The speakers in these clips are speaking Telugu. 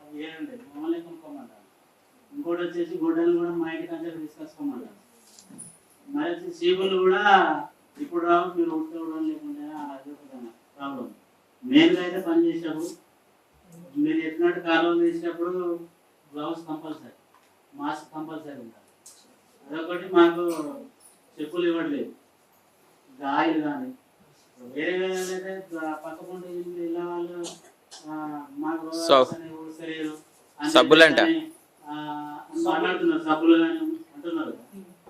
అవి ఏడుండే మమ్మల్ని కొనుక్కోమంటారు. ఇంకోటి వచ్చేసి గొడ్డలు కూడా మా ఇంటి కంటే తీసుకొచ్చుకోమంటారు. మరి చీపులు కూడా ఇప్పుడు రావు, మీరు ఉట్టుకోవడం లేకుండా అది ఒక ప్రాబ్లం. మెయిన్గా అయితే పని చేసేటప్పుడు మీరు ఎట్టినట్టు కాలువలు వేసేటప్పుడు గ్లౌస్ కంపల్సరీ, మాస్క్ కంపల్సరీ ఉంటారు. అదొకటి మాకు చెప్పులు ఇవ్వట్లేదు. గాయలు కానీ వేరే వేరే అయితే పక్క పంట ఇళ్ళ వాళ్ళు మాకు సబ్బులు అంట మాట్లాడుతున్నారు, సబ్బులు కానీ అంటున్నారు.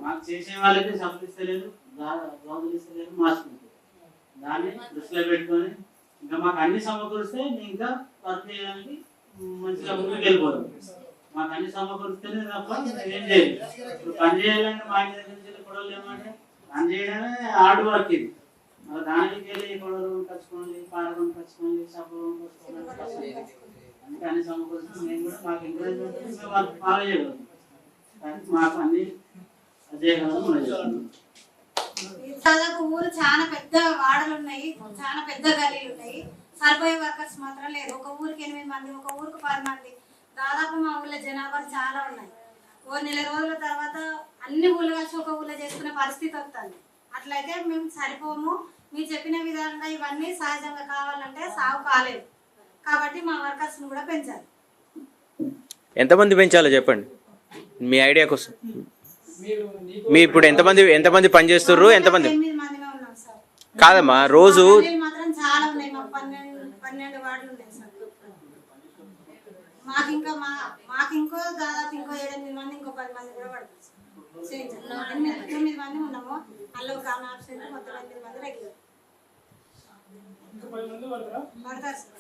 మాకు చేసే వాళ్ళకి సబ్బులు ఇస్తలేదు, గాజులు ఇస్తలేదు, మాస్క్ ఇస్తలేదు. దాన్ని దృష్టిలో పెట్టుకొని ఇంకా మాకు అన్ని సమకూరిస్తే ఇంకా వర్క్ చేయడానికి మంచిగా ముందుకు వెళ్ళిపోతాం. మాకు అన్ని సమకూరిస్తేనే తప్ప ఏం చేయాలి. ఇప్పుడు పని చేయాలంటే మా ఇంటి దగ్గర నుంచి గొడవలు ఏమంటే పని చేయడమే హార్డ్ వర్క్. ఇది మరి దానికి వెళ్ళి గొడవలు కచ్చుకోండి, పాడడం కచ్చుకోండి, సబ్బులు కచ్చుకోండి, అందుకే అన్ని సమకూరిస్తే మేము కూడా మాకు ఎంకరేజ్మెంట్ మేము వాళ్ళకి ఫాలో చేయగలుగుతాం. కానీ మాకు అన్ని చేయగలం. దాదాపు ఊరు చాలా పెద్ద వాడలు ఉన్నాయి, చాలా పెద్ద గలీలు ఉన్నాయి. సరిపోయే వర్కర్స్ మాత్రం లేదు. ఒక ఊరికి 8 మంది, ఒక ఊరికి 10 మంది. దాదాపు మా ఊళ్ళో జనాభాలు చాలా ఉన్నాయి. ఓ నెల రోజుల తర్వాత అన్ని ఊళ్ళు కలిసి ఒక ఊళ్ళో చేసుకునే పరిస్థితి వస్తుంది. అట్లయితే మేము సరిపోము. మీరు చెప్పిన విధంగా ఇవన్నీ సహజంగా కావాలంటే సాగు కాలేదు. కాబట్టి మా వర్కర్స్ని కూడా పెంచాలి. ఎంతమంది పెంచాలో చెప్పండి మీ ఐడియా కోసం. మీ ఇప్పుడు ఎంతమంది పని చేస్తుర్రు? ఎంతమంది? 8 మందిమే ఉన్నాం సార్. కాదమ్మా, రోజు మాత్రం చాలా ఉన్నాయి. మాకు 12 వార్డులు ఉన్నాయి సార్. మాకు ఇంకో దాదాపు ఇంకో 7-8 మంది, ఇంకో 10 మంది కూడా పడతారు సార్. 9 మంది ఉన్నాము. అలా ఒక ఆప్షన్ మొత్తం 8 మంది రెగ్యులర్ పడతారు సార్.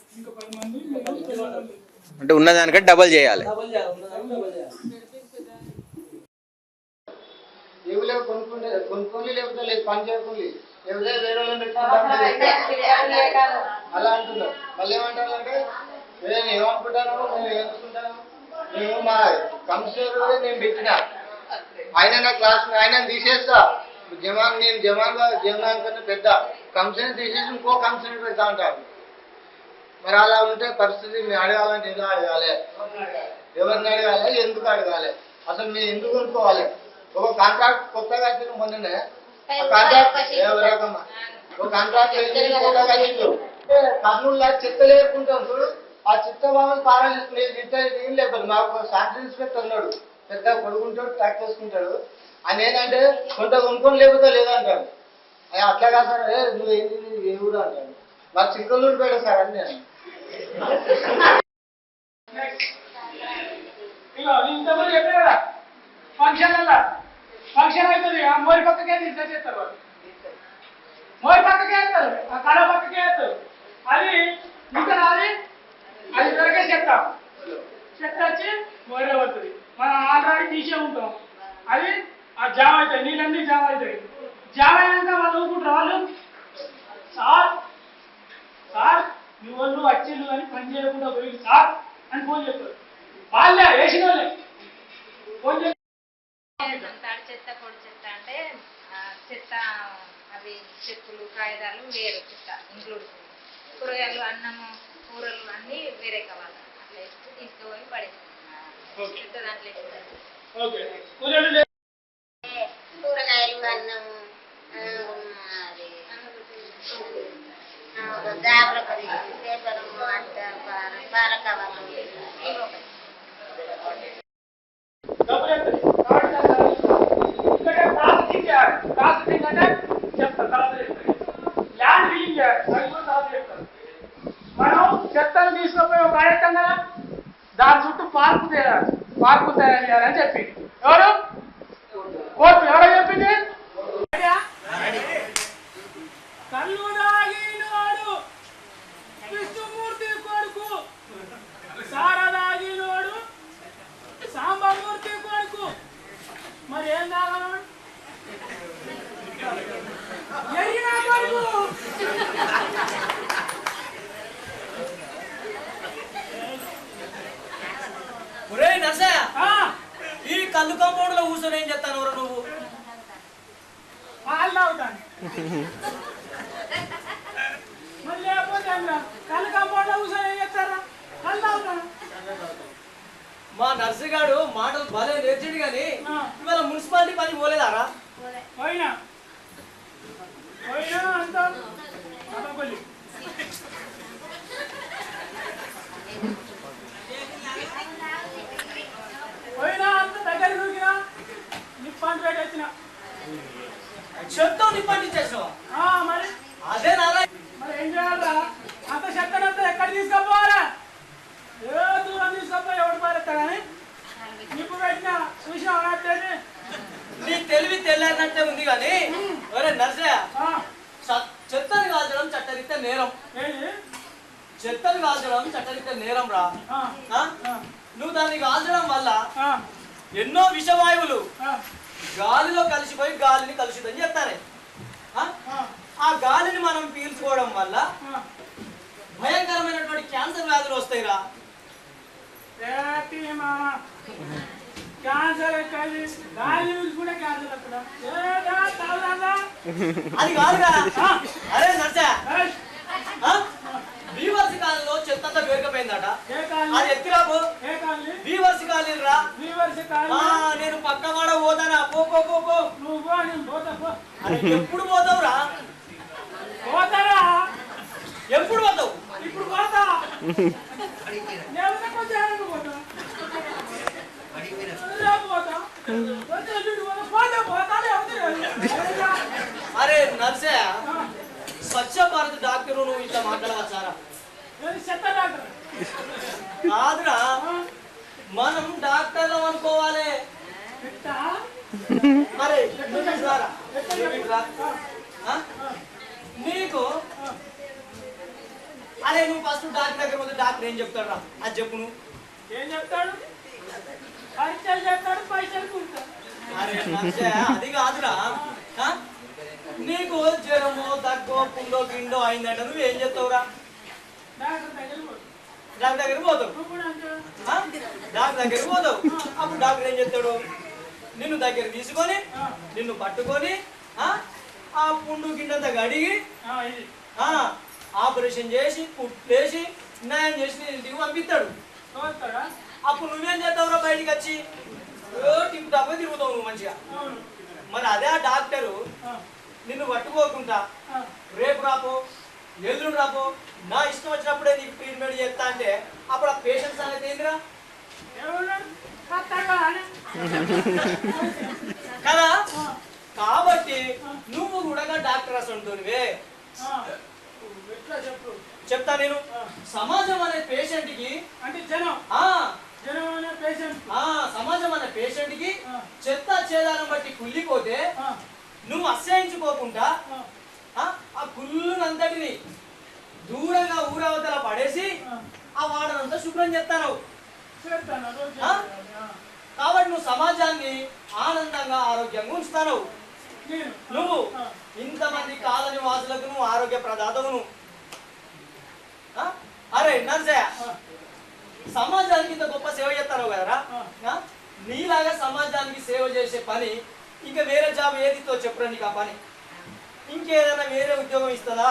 అంటే ఉన్నదానికంటే డబల్ చేయాలి. కొనుక్కోని లేకపోతే లేదు, పని చేయకుండా లేకపోతే వేరే వాళ్ళని అలా అంటున్నారు. మళ్ళీ ఏమంటారు అంటే నేను ఏమనుకుంటాను, నేను ఏమనుకుంటాను, నేను మా కమిషనర్ నేను పెట్టిన ఆయన నా క్లాస్ ఆయన తీసేస్తా. నేను జమాన్ కన్నా పెద్ద కమిషనర్ తీసేసి ఇంకో కమిషనర్ పెడతా అంటారు. మరి అలా ఉంటే పరిస్థితి మేము అడగాలంటే ఎలా అడగాలి, ఎవరిని అడగాలి, ఎందుకు అడగాలి, అసలు మేము ఎందుకు కొనుక్కోవాలి? ఒక కాంట్రాక్ట్ కొత్తగా వచ్చిన మొన్ననే ఒక కాంట్రాక్ట్ కొత్తగా కర్నూలులో చెత్త లేకుంటాం చూడు, ఆ చెత్త బాగా పారాలిస్తుంది. లేకపోతే మాకు శానిటరీ ఇన్స్పెక్టర్ ఉన్నాడు, పెద్ద కొడుకుంటాడు, ట్రాక్ చేసుకుంటాడు. ఆయన ఏంటంటే కొంత కొనుక్కొని లేకపోతే లేదంటాడు. అట్లా కాదు సార్, నువ్వు ఏంటి ఏ ఊరు అంటాడు. మాకు చిక్కలూరు పేట సార్ అని నేను ఫంక్షన్ అవుతుంది. ఆ మోరి పక్కకే తీసేస్తారు, చేస్తారు మోరి పక్కకే వేస్తారు, ఆ కళ పక్కకే వేస్తారు. అది ఇంకా అది దొరకే చెత్త వచ్చి మోరే పడుతుంది. మనం ఆల్రెడీ తీసే ఉంటాం. అది ఆ జామ్ అవుతాయి, నీళ్ళన్నీ జామ్ అవుతాయి. జామ్ అయినాక వాళ్ళు ఊరుకుంటారు. వాళ్ళు సార్ మీ వాళ్ళు వచ్చిళ్ళు అని పని చేయకుండా పోయి సార్ అని ఫోన్ చేస్తారు. వాళ్ళే వేసిన వాళ్ళే ఫోన్ చేస్తారు. చెత్త పొడి చెత్త అంటే చెత్త అవి చెప్పులు కాగితాలు వేరు చెత్త ఇంక్లూడ్, కూరగాయలు అన్నము కూరలు అన్నీ వేరే కావాలి. అట్లా వేసి తీసుకుపోయి పడేస్తాం చెత్త దాంట్లో. కూరగాయలు అన్నము జాబుల పేపరు పాల కవర్లు ప్రాసెసింగ్ అంటే చెప్తారు, తర్వాత చేస్తారు. ల్యాండ్ ఫిల్లింగ్ చేయాలి, అది కూడా తర్వాత చేస్తారు. మనం చెత్తను తీసుకుపోయి ఒక కార్యక్రమం కదా, దాని చుట్టూ పార్కు తయారు చేయాలని చెప్పి ఎవరు కోర్టు ఎవరో చెప్పింది. కళ్ళు దాగినోడు విష్ణుమూర్తి కొడుకు, సారదాగినోడు సాంబమూర్తి కొడుకు. మరి ఏం తాగనోడు ఈ కళ్ళు కాంపౌండ్ లో కూర్చొని ఏం చెప్తాను నువ్వు? పాలు తాగుతాను. మరి లేకపోతే కళ్ళు కాంపౌండ్ లో కూర్చొని ఏం చెప్తారా? కళ్ళు తాగుతాను. మా నర్సుగాడు మాటలు భలే నేర్చాడు కానీ ఇవాళ మున్సిపాలిటీ పని పోలేదారా? పోయినా అంత అడగలి పోయినా అంత దగ్గర దూకినా నిప్పాంటి రేట్ వచ్చిన చెత్త నిప్పంటించేసావా? మరి అదే నారా మరి ఏం చేయాలరా? అంత చెత్తనంతా ఎక్కడ తీసుకుపోవాలా? ఏ దూరం తీసుకుపోయి ఎవడు పారేస్తా కానీ నిప్పు పెట్టిన చూసినా అన్నట్లేదు. నీ తెలివి తెల్లారినట్టే ఉంది కానీ ఒరే నర్సయ్య, చెత్తను కాల్చడం చట్టరీత్యా నేరం. చెత్తను కాల్చడం చట్టరీత్యా నేరం రా. నువ్వు దాన్ని కాల్చడం వల్ల ఎన్నో విషవాయువులు గాలిలో కలిసిపోయి గాలిని కలుషితం చేస్తారే. ఆ గాలిని మనం పీల్చుకోవడం వల్ల భయంకరమైనటువంటి క్యాన్సర్ వ్యాధులు వస్తాయిరా. క్యాన్సర్ గాలి కూడా క్యాన్సర్ అది కాదురా. అరే నర్సయ్య, బీవర్సి కాలంలో చెత్త అంతా పేరుకపోయిందట. అది ఎత్తిరాబో బీవర్సి కాలేరా. నేను పక్క వాడ పోతానా? పో ఎప్పుడు పోతావురా? పోతారా? ఎప్పుడు పోతావు? ఇప్పుడు పోతా అరే నర్సయ్య, స్వచ్ఛ భారత్ డాక్టర్ నువ్వు ఇట్లా మాట్లాడవచ్చారా? కాదురా, మనం డాక్టర్లు అనుకోవాలి. అరే నీకు అరే నువ్వు ఫస్ట్ డాక్టర్ దగ్గర పోతే డాక్టర్ ఏం చెప్తాడు రా? అది చెప్పు. నువ్వు ఏం చెప్తాడు? పరీక్షలు చెప్తాడు, పైసలు కూర్తాడు. అరే నర్సయ్య, అది కాదురా. నీకు జ్వరమో దగ్గో పుండో గిండో అయిందంట, నువ్వు ఏం చెప్తావురా? డాక్టర్ దగ్గరికి పోతావు. డాక్టర్ దగ్గరికి పోతావు. అప్పుడు డాక్టర్ ఏం చెప్తాడు? నిన్ను దగ్గర తీసుకొని నిన్ను పట్టుకొని ఆ పుండు గిండంతా కడిగి ఆపరేషన్ చేసి కుట్టేసి న్యాయం చేసి నేను ఇంటికి పంపిస్తాడు. అప్పుడు నువ్వేం చేస్తావురా? బయటికి వచ్చి టిప్ టాప్ తిరుగుతావు నువ్వు మంచిగా. మరి అదే ఆ డాక్టరు నిన్ను పట్టుకోకుండా రేపు రాపో ఎల్లుండి రాపో నా ఇష్టం వచ్చినప్పుడే నీకు ట్రీట్మెంట్ చేస్తా అంటే అప్పుడు ఆ పేషెంట్స్ అనేది ఏందిరా కదా. కాబట్టి నువ్వు కూడా డాక్టర్ అసంటునివే. చెప్తా నేను. సమాజం అనే పేషెంట్ కి అంటే సమాజం అనే పేషెంట్ కి చెత్త చేదాలను బట్టి కుళ్ళిపోతే నువ్వు అసహించుకోకుండా ఆ కుళ్ళునంతటిని దూరంగా ఊరవతల పడేసి ఆ వాడనంతా శుభ్రం చేస్తాను. కాబట్టి నువ్వు సమాజాన్ని ఆనందంగా ఆరోగ్యంగా ఉంచుతావు. నువ్వు ఇంతమంది కాలనీ వాసులకు నువ్వు ఆరోగ్య ప్రదాతవు. నువ్వు అరే నర్సయ్య, సమాజానికి ఇంత గొప్ప సేవ చేస్తావు కదరా. నీలాగా సమాజానికి సేవ చేసే పని ఇంకా వేరే జాబ్ ఏదితో చెప్పరా నీకు? ఆ పని ఇంకేదైనా వేరే ఉద్యోగం ఇస్తుందా?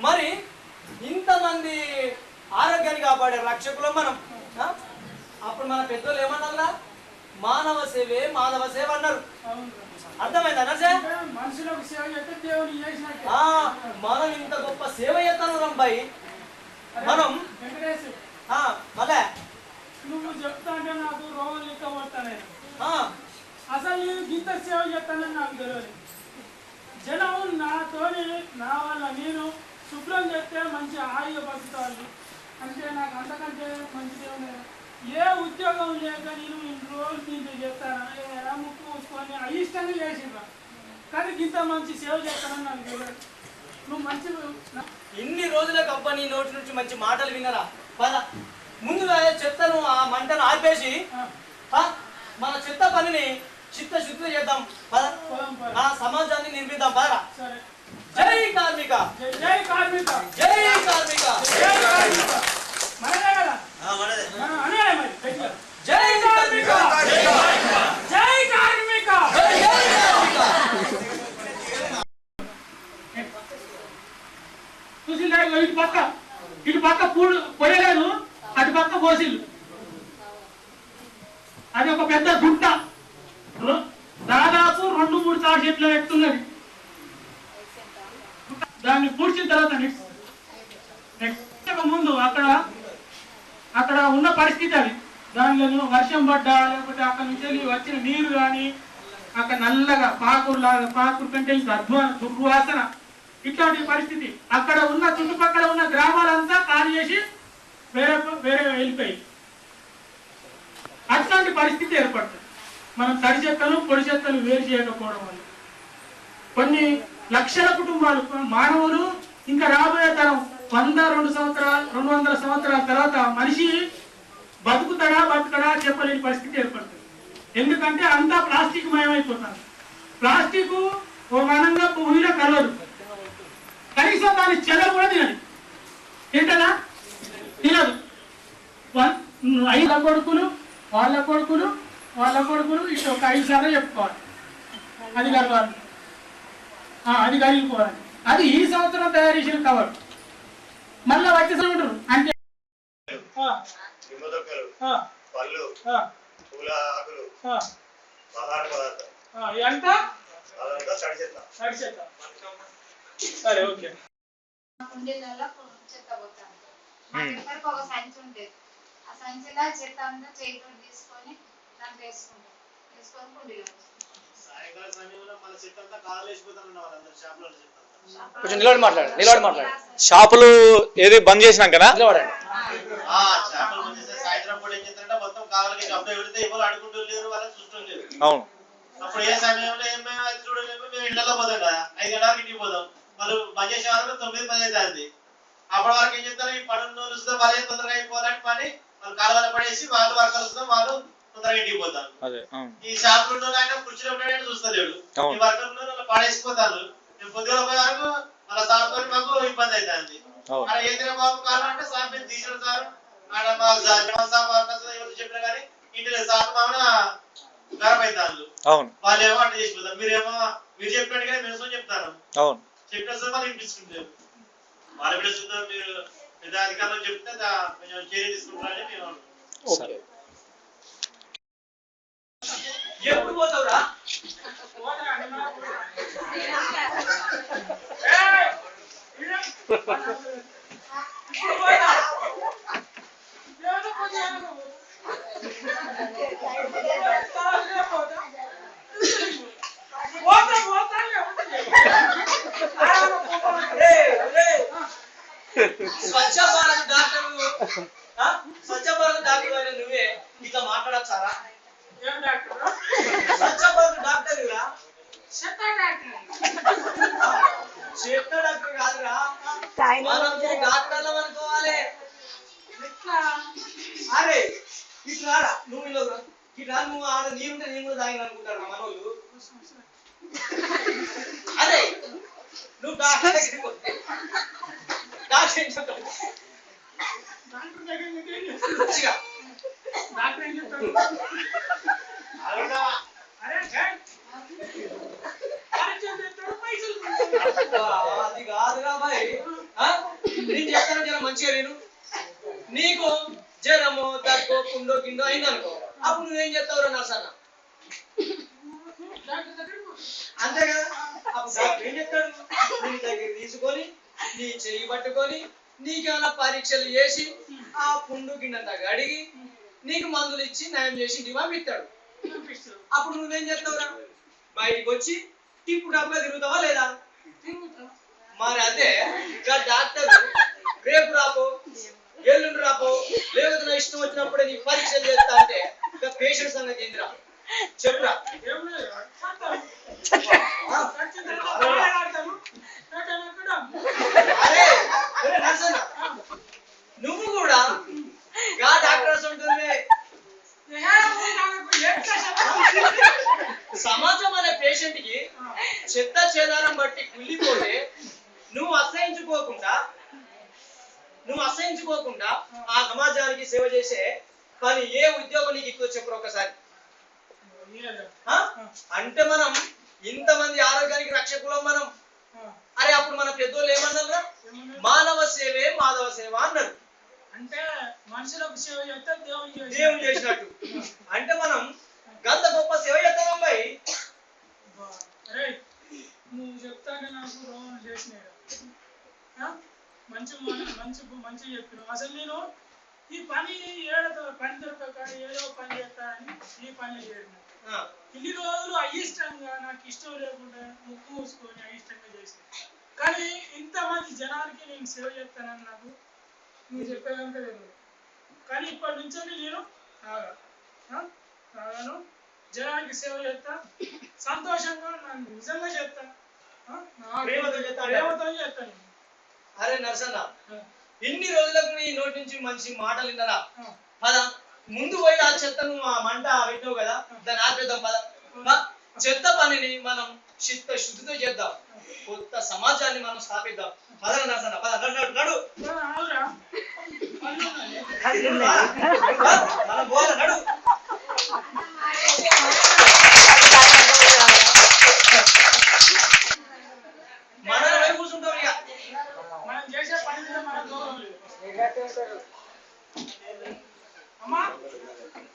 మరి ఇంతమంది ఆరోగ్యాన్ని కాపాడే రక్షకులు మనం. అప్పుడు మన పెద్దోళ్ళు ఏమన్నారా? మానవ సేవే మాధవ సేవ అన్నారు. అర్థమైందా నర్సయ్య? మనం ఇంత గొప్ప సేవ చేస్తాను రంబాయి. మనం మళ్ళా నువ్వు చెప్తా అంటే నాకు రోగం లెక్క పడతానే. అసలు నేను గీత సేవ చేస్తానని నాకు తెలియదు. జనం నాతోని నా వల్ల నేను శుభ్రం చేస్తే మంచి హాయిగా బతుకుతాను. అంటే నాకు అంతకంటే మంచిది ఏ ఉద్యోగం లేక నేను ఇన్ని రోజులు దీంట్లో చేస్తాను. ముక్కు మూసుకొని అయిష్టంగా చేసిండ్రా, కానీ ఇంత మంచి సేవ చేస్తానని నాకు తెలియదు. నువ్వు మంచి ఇన్ని రోజుల కంపెనీ నోటి నుంచి మంచి మాటలు వినరా? పద ముందుగా చెత్తను ఆ మంటను ఆపేసి మన చెత్త పనిని చిత్తశుద్ధి చేద్దాం. పద ఆ సమాజాన్ని నిర్మిద్దాం. పదరా. జై కార్మిక, జై కార్మిక, జై కార్మిక, జై కార్మిక. మనదే కదా జై కార్మిక, జై కార్మిక. చూసి ఇటు పక్క పూలు పోయలేదు, అటు పక్క పోసిల్లు అది ఒక పెద్ద గుట్ట, దాదాపు 2-3 తాడి చెట్ల ఎత్తున్నది. దాన్ని పూడ్చిన తర్వాత నెక్స్ట్ ముందు అక్కడ ఉన్న పరిస్థితి అది. దానిలో వర్షం పడ్డా లేకపోతే అక్కడ నుంచి వచ్చిన నీరు కానీ అక్కడ నల్లగా పాకురు కంటే ఇంకా దుర్వాసన, ఇట్లాంటి పరిస్థితి. అక్కడ ఉన్న చుట్టుపక్కల ఉన్న గ్రామాలంతా ఖాళీ చేసి వేరే వెళ్ళిపోయి అట్లాంటి పరిస్థితి ఏర్పడుతుంది. మనం తడి చెత్తలు పొడి చెత్తలు వేరు చేయకపోవడం వల్ల కొన్ని లక్షల కుటుంబాలు, మానవులు ఇంకా రాబోయే తరం 100-200 సంవత్సరాల తర్వాత మనిషి బతకడా చెప్పలేని పరిస్థితి ఏర్పడుతుంది. ఎందుకంటే అంతా ప్లాస్టిక్ మయమైపోతుంది. ప్లాస్టిక్ ఓ వనంగా భూమిలో కలవదు, కనీసం దాని చెద కూడా తినదు. వాళ్ళ కొడుకులు ఇటు ఒక 5 సార్లు చెప్పుకోవాలి, అది కలవాలి, అది కలిగిపోవాలి. అది ఈ సంవత్సరం తయారు చేసిన కవర్ మళ్ళీ వచ్చేసి ఉంటారు. అంటే పళ్ళు, పూల ఆకులు, ఆహార పదార్థాలు ఇదంతా తడి చెత్త. సరే, ఓకే. కుండీలలో చెత్త పోతాను. ఎక్కడికి ఒక సంచి ఉంటుంది, ఆ సంచిలో చెత్త అంతా చేతితో తీసుకొని దాంట్లో వేసుకొని కుండీలో సాయంకాల సమయంలో మన చెత్త అంతా కాలేసిపోతాను వాళ్ళందరూ షాపులో చెత్త. కొంచెం నిలబడి మాట్లాడండి. షాపులు ఏది బంద్ చేసినాకనా నిలబడండి. షాపులు బంద్ చేస్తే సాయంత్రం కూడా ఏం చేస్తారంటే మొత్తం కావాలకి డబ్బు ఎవరితే ఎవరు అడుగుతూ లేరు, వాళ్ళని చూస్తూ లేరు. అవును. అప్పుడు ఏ సమయంలో ఏమేమి అది చూడలేము, మేము ఇళ్లలో పోతాం కదా, 5 గంటలకు ఇంటికి పోతాం. వాళ్ళు బంద్ చేసే వరకు 9-10 అవుతుంది. అప్పటి వరకు ఏం చెప్తారు, ఈ పనులు వస్తే వాళ్ళే తొందరగా అయిపోవాలని పని వాళ్ళు కాలువల పడేసి వాళ్ళు వర్కర్లు వస్తాం, వాళ్ళు తొందరగా ఇంటికి పోతారు. ఈ షాపులు ఆయన కుర్చీలో ఉంటాడని చూస్తలేడు, ఈ వర్కర్లు పడేసిపోతారు. మేము పొద్దున పోయే వరకు వాళ్ళ సార్తో మాకు ఇబ్బంది అవుతుంది. అక్కడ ఏంటంటే బాబు కాలం అంటే సార్ మేము తీసిన సార్ ఆడ మా ఎవరు చెప్పినా కానీ ఇంటి సార్ మామూలు గర్భ అవుతారు. వాళ్ళు ఏమో అంటే చేసిపోతారు, మీరు చెప్పినట్టుగా మేము చెప్తాను, చెప్పిన సార్ వాళ్ళు వినిపించుకుంటారు. వాళ్ళు ఎప్పుడే చూద్దాం, మీరు పెద్ద అధికారులు చెప్తే కొంచెం చర్య తీసుకుంటారని మేము. ఎప్పుడు పోతావురా? స్వచ్ఛ భారత్ డాక్టర్ అయిన నువ్వే ఇట్లా మాట్లాడచ్చారా? స్వచ్ఛ భారత్ డాక్టర్ చెత్త డాక్టర్ కాదురా, మనం డాక్టర్లం అనుకోవాలి. అరే ఇట్లా నువ్వు ఇట్లా నువ్వు ఆడ నీరుంటే నేను కూడా తాగిన అనుకుంటారు మనోళ్ళు. అరే నువ్వు డాక్టర్ దగ్గరికి పోతే డాక్టర్ ఏం చెప్తాడు? డాక్టర్ ఏం చెప్తాడు? అది కాదురా బాయ్, నేను చెప్తాను జర మంచిగా నేను. నీకు జ్వరమో దగ్గో కుండో కిందో అయిందనుకో, అప్పుడు నువ్వేం చెప్తావు నర్సన్న? అంతే కదా. అప్పుడు డాక్టర్ ఏం చెప్తాడు? నీ దగ్గర తీసుకొని నీ చెయ్యి పట్టుకొని నీకేమైనా పరీక్షలు చేసి ఆ పుండు గిన్నెంత అడిగి నీకు మందులు ఇచ్చి నయం చేసి ఇంటికి పంపిస్తాడు. అప్పుడు నువ్వేం చేస్తావురా? బయటికి వచ్చి టిప్పు డబ్బుగా తిరుగుతావా లేదా? మరి అదే డాక్టర్ రేపు రాపో ఎల్లుండి రాపో లేకపోతే నా ఇష్టం వచ్చినప్పుడే నీకు పరీక్షలు చేస్తా అంటే పేషెంట్ సంగతి ఏందిరా చెప్పురా? అరే నర్సన్న నువ్వు కూడా గా డాక్టర్స్ ఉంటుంది. సమాజం అనే పేషెంట్ కి చెత్త చేదారం బట్టి కుళ్ళిపోతే నువ్వు అసహించుకోకుండా ఆ సమాజానికి సేవ చేసే పని ఏ ఉద్యోగం నీకు ఎక్కువ చెప్పరు ఒకసారి? అంటే మనం ఇంతమంది ఆరోగ్యానికి రక్షకులం మనం. అరే అప్పుడు మన పెద్దోళ్ళు ఏమన్నారు? మానవ సేవే మాధవ సేవ అన్నారు. అంటే మనుషులకు సేవ చేస్తే దేవుని చేసినట్టు అంటే మనం గంత గొప్ప సేవ చేస్తాం పోయి. అరే నువ్వు చెప్తానే నాకు రోమం చేసినాడు మంచి మంచి చెప్పినావు. అసలు నేను ఈ పని పని దొరకక ఏదో పని చేస్తా అని ఈ పని చేయను. ఇన్ని రోజులు అయిష్టంగా నాకు ఇష్టం లేకుండా ముక్కు మూసుకొని అయిష్టంగా చేసాను. కానీ ఇంతమంది జనానికి నేను సేవ చేస్తానని నాకు నువ్వు చెప్పేదంటే తెలియదు. కానీ ఇప్పటి నుంచి నేను తాగాను, జనానికి సేవ చేస్తా, సంతోషంగా నన్ను నిజంగా చేస్తా, ప్రేమతో చేస్తాను. అరే నరసన్న, ఇన్ని రోజులకు నీ నోటి నుంచి మంచి మాటలు విన్నారా? పద ముందు పోయి ఆ చెత్తను ఆ మంట పెట్టావు కదా, దాన్ని ఆపేద్దాం. పద చెత్త పనిని మనం శుద్ధితో చేద్దాం, కొత్త సమాజాన్ని మనం స్థాపిద్దాం. పద నరసన్న, పద నడు నడు మనం పోవాలి, నడు. మనం పోయి కూర్చుంటాం ఇక. మనం చేసే పని మీద మన గౌరవం లేదు. అమ్మా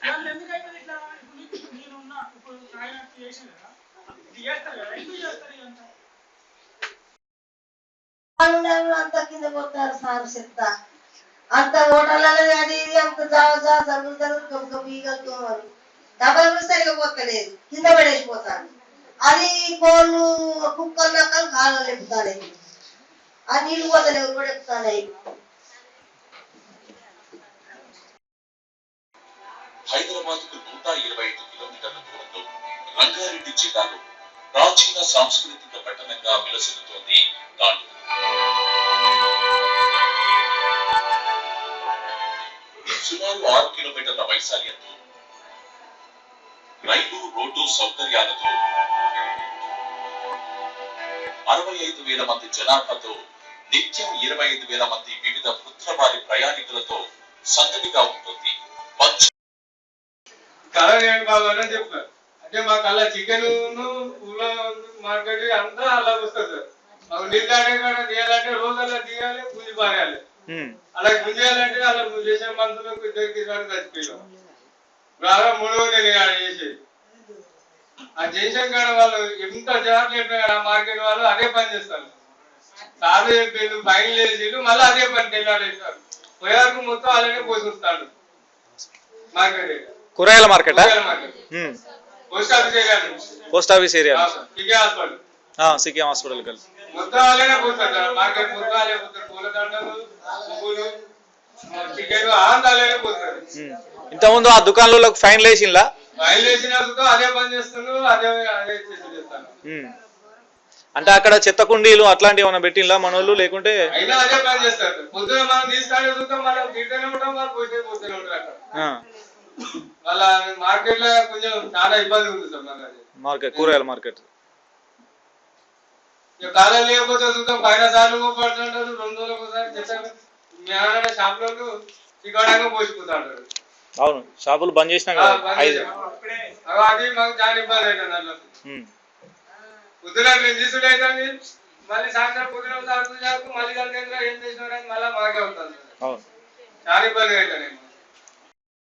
వాళ్ళు ఎందుకైతే ఇట్లా ఇప్పుడు నేనున్నా, ఇప్పుడు ఆయన చేసాను కదా, ఇది చేస్తారు కదా, ఎందుకు చేస్తారు ఇదంతా? అంత కింద పోతారు సార్ చెత్త అంత హోటళ్ళలో అది ఇది అంత జావా జరుగుతారు ఈగలుతోమని డబ్బులు సరిగా పోతలేదు, కింద పడేసిపోతాను. అది కోళ్ళు కుక్కలు నక్కలు కాళ్ళు లేపుతాయి, ఆ నీళ్ళు పోతలేవు కూడా ఎక్కుతాయి. హైదరాబాద్ కు 125 కిలోమీటర్ల దూరంలో రంగారెడ్డి జిల్లాలో ప్రాచీన సాంస్కృతిక పట్టణంగా విలసిల్లుతోంది తాండూరు. సుమారు 6 కిలోమీటర్ల వైశాల్యంతో, రైలు రోడ్డు సౌకర్యాలతో, 65,000 మంది జనాభాతో, నిత్యం 25,000 మంది వివిధ పుత్రవారి ప్రయాణికులతో సందడిగా ఉంటుంది. కలర్ ఏంటి బాబు అని చెప్తారు. అంటే మాకు అలా చికెన్ మార్కెట్ అంతా అలా వస్తుంది సార్. మాకు నీళ్ళు ఆడే కాడ తీయాలంటే రోజుల్లో తీయాలి, పూజ పారేయాలి. అలా గుంజేయాలంటే అలా చేసే మనుషులకు ఇద్దరికి చచ్చిపోయాం. బాగా మూడో నేను చేసేది ఆ జయశంకర్ కాడ వాళ్ళు ఎంత జాగ్రత్త చెప్పారు, ఆ మార్కెట్ వాళ్ళు అదే పని చేస్తారు. సార్లు చెప్పేది ఫైన్ చేసేది మళ్ళీ అదే పని తెల్లాడేస్తారు. పోయాకు మొత్తం అలానే పోషిస్తాడు మార్కెట్. కూరగాయల market, post office area, post office area, hospital, CKM hospital కలిసి మొత్తం అలానే పోతారు. మార్కెట్ మొత్తం అలానే పోతారు. పూల దండలు, పువ్వులు, చికెన్ అంతా అలానే పోతారు. ఇంతకుముందు ఆ దుకాణాలకు ఫైన్ వేసిందా? ఫైన్ వేసిన అదే పని చేస్తున్నారు, అదే చేస్తాను. అంటే అక్కడ చెత్త కుండీలు అట్లాంటివి ఏమైనా పెట్టిందా మన వాళ్ళు? లేకుంటే అయినా అదే పని చేస్తారు. పొద్దున మనం తీసుకొని చూస్తాం, మనం తింటూనే ఉంటాం, వాళ్ళు పోతూనే ఉంటారు. అక్కడ వాళ్ళ మార్కెట్ లో కొంచెం చాలా ఇబ్బంది ఉంది సార్. మన మార్కెట్, కూరగాయల మార్కెట్ కాలం లేకపోతే చూద్దాం, పైన సార్లు పడుతుంటారు, 2 రోజులకు ఒకసారి చెప్తారు. షాపులకు చికాడంగా పోసిపోతాడు. అవును, షాపులు బంద్ చేసినా అది మాకు చాలా ఇబ్బంది అవుతుంది. అట్లా పొద్దున మేము తీసుడు అవుతుంది, మళ్ళీ సాయంత్రం పొద్దున మళ్ళీ ఏం చేసినారని మళ్ళీ మాకే అవుతుంది. చాలా ఇబ్బంది అవుతుంది.